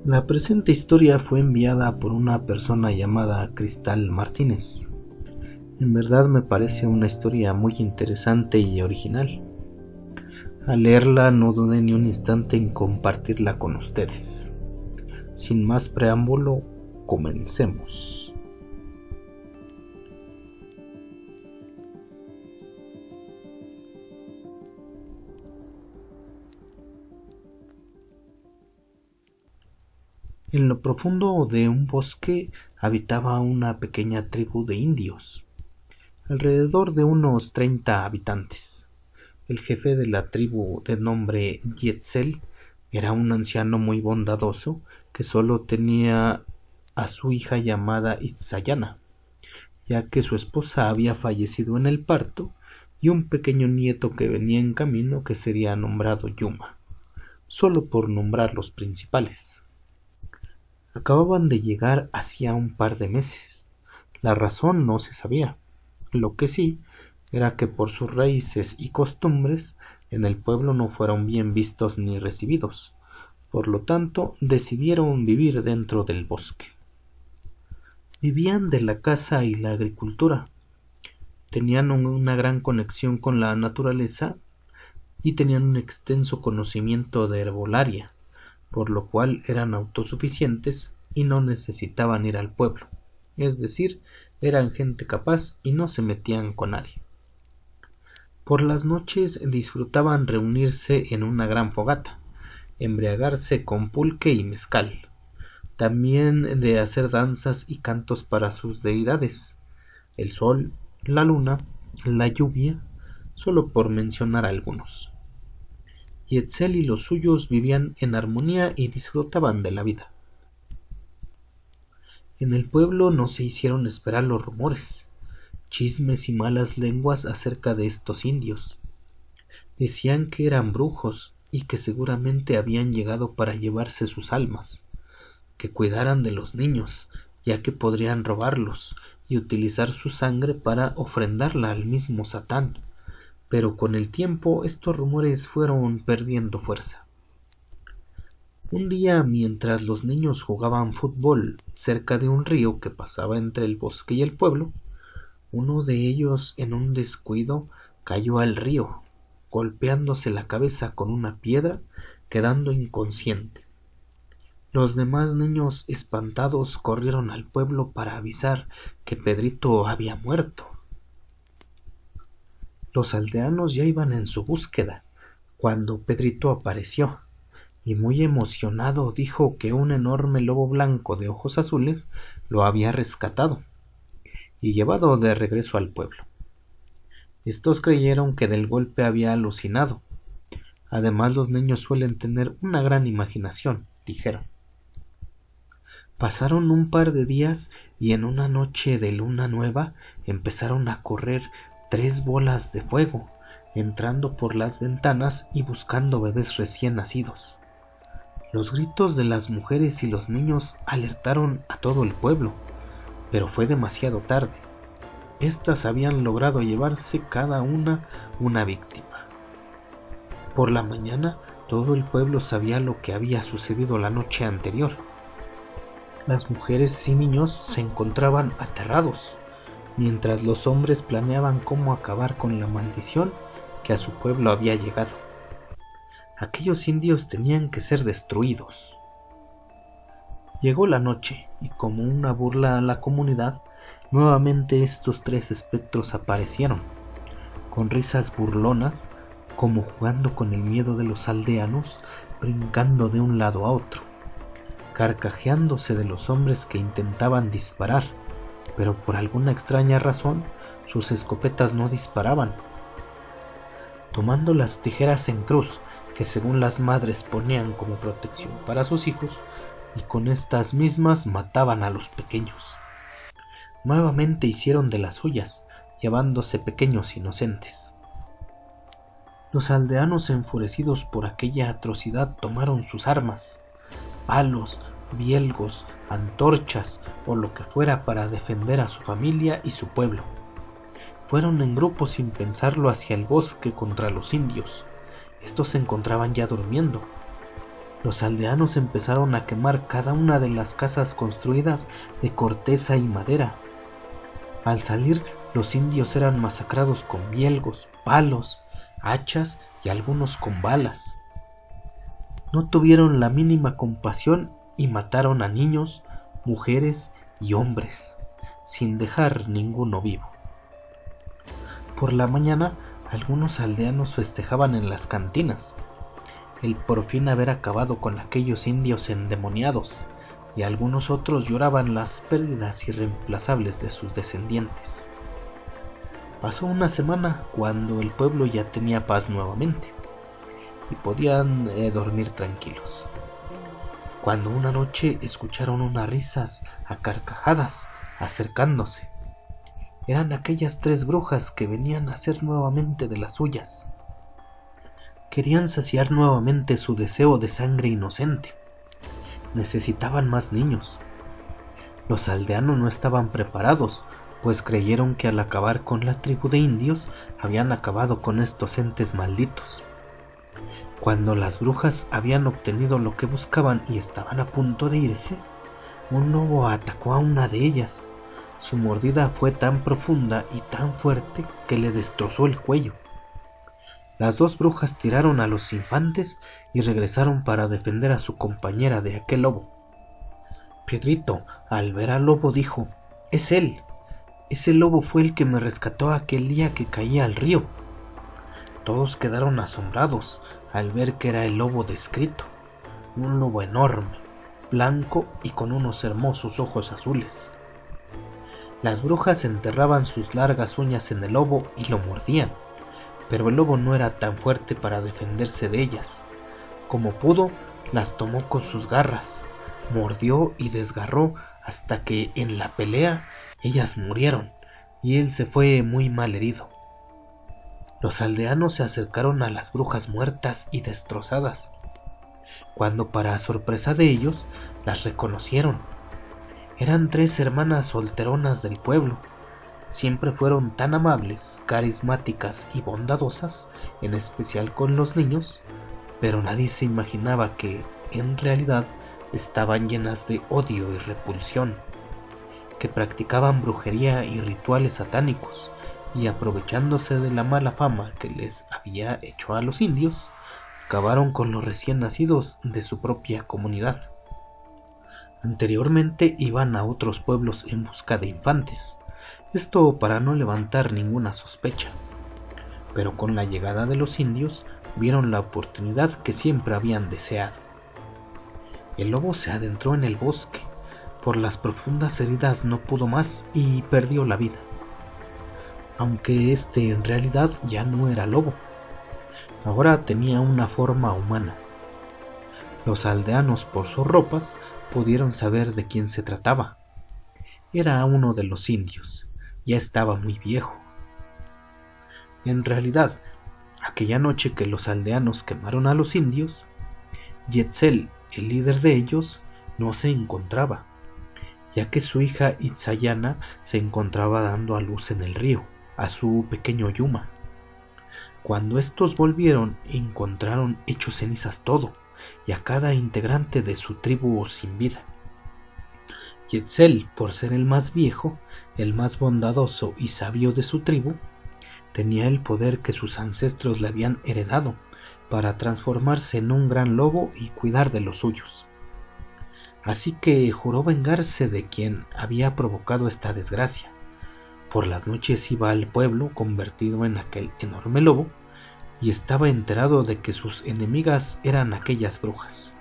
La presente historia fue enviada por una persona llamada Cristal Martínez. En verdad me parece una historia muy interesante y original. Al leerla no dudé ni un instante en compartirla con ustedes. Sin más preámbulo, comencemos. En lo profundo de un bosque habitaba una pequeña tribu de indios, alrededor de unos 30 habitantes. El jefe de la tribu, de nombre Yetzel, era un anciano muy bondadoso que solo tenía a su hija llamada Itzayana, ya que su esposa había fallecido en el parto, y un pequeño nieto que venía en camino que sería nombrado Yuma, solo por nombrar los principales. Acababan de llegar hacía un par de meses. La razón no se sabía. Lo que sí era que por sus raíces y costumbres en el pueblo no fueron bien vistos ni recibidos. Por lo tanto, decidieron vivir dentro del bosque. Vivían de la caza y la agricultura. Tenían una gran conexión con la naturaleza y tenían un extenso conocimiento de herbolaria, por lo cual eran autosuficientes y no necesitaban ir al pueblo, es decir, eran gente capaz y no se metían con nadie. Por las noches disfrutaban reunirse en una gran fogata, embriagarse con pulque y mezcal, también de hacer danzas y cantos para sus deidades, el sol, la luna, la lluvia, solo por mencionar algunos. Yetzel y los suyos vivían en armonía y disfrutaban de la vida. En el pueblo no se hicieron esperar los rumores, chismes y malas lenguas acerca de estos indios. Decían que eran brujos y que seguramente habían llegado para llevarse sus almas, que cuidaran de los niños, ya que podrían robarlos y utilizar su sangre para ofrendarla al mismo Satán. Pero con el tiempo estos rumores fueron perdiendo fuerza. Un día, mientras los niños jugaban fútbol cerca de un río que pasaba entre el bosque y el pueblo, uno de ellos, en un descuido, cayó al río, golpeándose la cabeza con una piedra, quedando inconsciente. Los demás niños, espantados, corrieron al pueblo para avisar que Pedrito había muerto. Los aldeanos ya iban en su búsqueda, cuando Pedrito apareció, y muy emocionado dijo que un enorme lobo blanco de ojos azules lo había rescatado y llevado de regreso al pueblo. Estos creyeron que del golpe había alucinado. Además, los niños suelen tener una gran imaginación, dijeron. Pasaron un par de días y en una noche de luna nueva empezaron a correr 3 bolas de fuego, entrando por las ventanas y buscando bebés recién nacidos. Los gritos de las mujeres y los niños alertaron a todo el pueblo, pero fue demasiado tarde. Estas habían logrado llevarse cada una víctima. Por la mañana, todo el pueblo sabía lo que había sucedido la noche anterior. Las mujeres y niños se encontraban aterrados, mientras los hombres planeaban cómo acabar con la maldición que a su pueblo había llegado. Aquellos indios tenían que ser destruidos. Llegó la noche, y como una burla a la comunidad, nuevamente estos 3 espectros aparecieron, con risas burlonas, como jugando con el miedo de los aldeanos, brincando de un lado a otro, carcajeándose de los hombres que intentaban disparar, pero por alguna extraña razón sus escopetas no disparaban. Tomando las tijeras en cruz, que según las madres ponían como protección para sus hijos, y con estas mismas mataban a los pequeños. Nuevamente hicieron de las suyas, llevándose pequeños inocentes. Los aldeanos, enfurecidos por aquella atrocidad, tomaron sus armas, palos, bielgos, antorchas o lo que fuera para defender a su familia y su pueblo. Fueron en grupo sin pensarlo hacia el bosque contra los indios. Estos se encontraban ya durmiendo. Los aldeanos empezaron a quemar cada una de las casas construidas de corteza y madera. Al salir, los indios eran masacrados con bielgos, palos, hachas y algunos con balas. No tuvieron la mínima compasión y mataron a niños, mujeres y hombres, sin dejar ninguno vivo. Por la mañana, algunos aldeanos festejaban en las cantinas el por fin haber acabado con aquellos indios endemoniados, y algunos otros lloraban las pérdidas irreemplazables de sus descendientes. Pasó una semana cuando el pueblo ya tenía paz nuevamente y podían dormir tranquilos, cuando una noche escucharon unas risas a carcajadas acercándose. Eran aquellas 3 brujas que venían a hacer nuevamente de las suyas. Querían saciar nuevamente su deseo de sangre inocente. Necesitaban más niños. Los aldeanos no estaban preparados, pues creyeron que al acabar con la tribu de indios habían acabado con estos entes malditos. Cuando las brujas habían obtenido lo que buscaban y estaban a punto de irse, un lobo atacó a una de ellas. Su mordida fue tan profunda y tan fuerte que le destrozó el cuello. Las 2 brujas tiraron a los infantes y regresaron para defender a su compañera de aquel lobo. Pedrito, al ver al lobo, dijo: «Es él. Ese lobo fue el que me rescató aquel día que caí al río». Todos quedaron asombrados al ver que era el lobo descrito, un lobo enorme, blanco y con unos hermosos ojos azules. Las brujas enterraban sus largas uñas en el lobo y lo mordían, pero el lobo no era tan fuerte para defenderse de ellas. Como pudo, las tomó con sus garras, mordió y desgarró hasta que en la pelea ellas murieron y él se fue muy mal herido. Los aldeanos se acercaron a las brujas muertas y destrozadas, cuando para sorpresa de ellos las reconocieron. Eran 3 hermanas solteronas del pueblo. Siempre fueron tan amables, carismáticas y bondadosas, en especial con los niños, pero nadie se imaginaba que, en realidad, estaban llenas de odio y repulsión, que practicaban brujería y rituales satánicos, y aprovechándose de la mala fama que les había hecho a los indios, acabaron con los recién nacidos de su propia comunidad. Anteriormente iban a otros pueblos en busca de infantes, esto para no levantar ninguna sospecha, pero con la llegada de los indios vieron la oportunidad que siempre habían deseado. El lobo se adentró en el bosque, por las profundas heridas no pudo más y perdió la vida, aunque este en realidad ya no era lobo, ahora tenía una forma humana. Los aldeanos por sus ropas pudieron saber de quién se trataba. Era uno de los indios. Ya estaba muy viejo. En realidad, aquella noche que los aldeanos quemaron a los indios, Yetzel, el líder de ellos, no se encontraba, ya que su hija Itzayana se encontraba dando a luz en el río, a su pequeño Yuma. Cuando estos volvieron, encontraron hecho cenizas todo, y a cada integrante de su tribu sin vida. Yetzel, por ser el más viejo, el más bondadoso y sabio de su tribu, tenía el poder que sus ancestros le habían heredado para transformarse en un gran lobo y cuidar de los suyos. Así que juró vengarse de quien había provocado esta desgracia. Por las noches iba al pueblo convertido en aquel enorme lobo y estaba enterado de que sus enemigas eran aquellas brujas.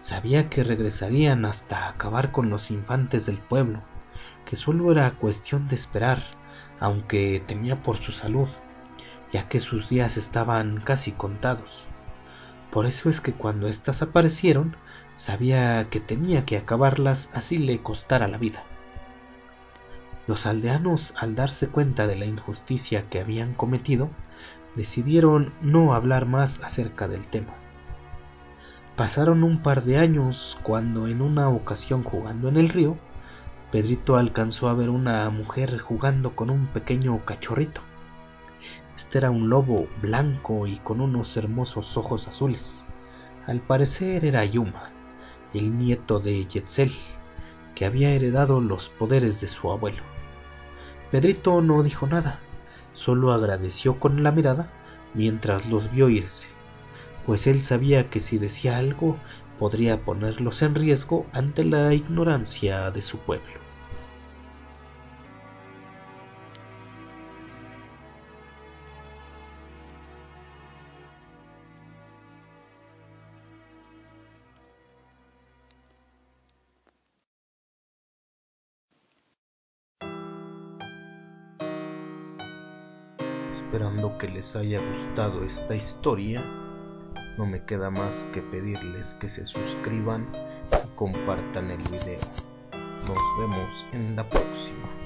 Sabía que regresarían hasta acabar con los infantes del pueblo, que solo era cuestión de esperar, aunque temía por su salud, ya que sus días estaban casi contados. Por eso es que cuando éstas aparecieron, sabía que tenía que acabarlas así le costara la vida. Los aldeanos, al darse cuenta de la injusticia que habían cometido, decidieron no hablar más acerca del tema. Pasaron un par de años cuando en una ocasión jugando en el río, Pedrito alcanzó a ver una mujer jugando con un pequeño cachorrito. Este era un lobo blanco y con unos hermosos ojos azules, Al parecer era Yuma, el nieto de Yetzel, que había heredado los poderes de su abuelo. Pedrito no dijo nada, solo agradeció con la mirada mientras los vio irse, pues él sabía que si decía algo podría ponerlos en riesgo ante la ignorancia de su pueblo. Esperando que les haya gustado esta historia, no me queda más que pedirles que se suscriban y compartan el video. Nos vemos en la próxima.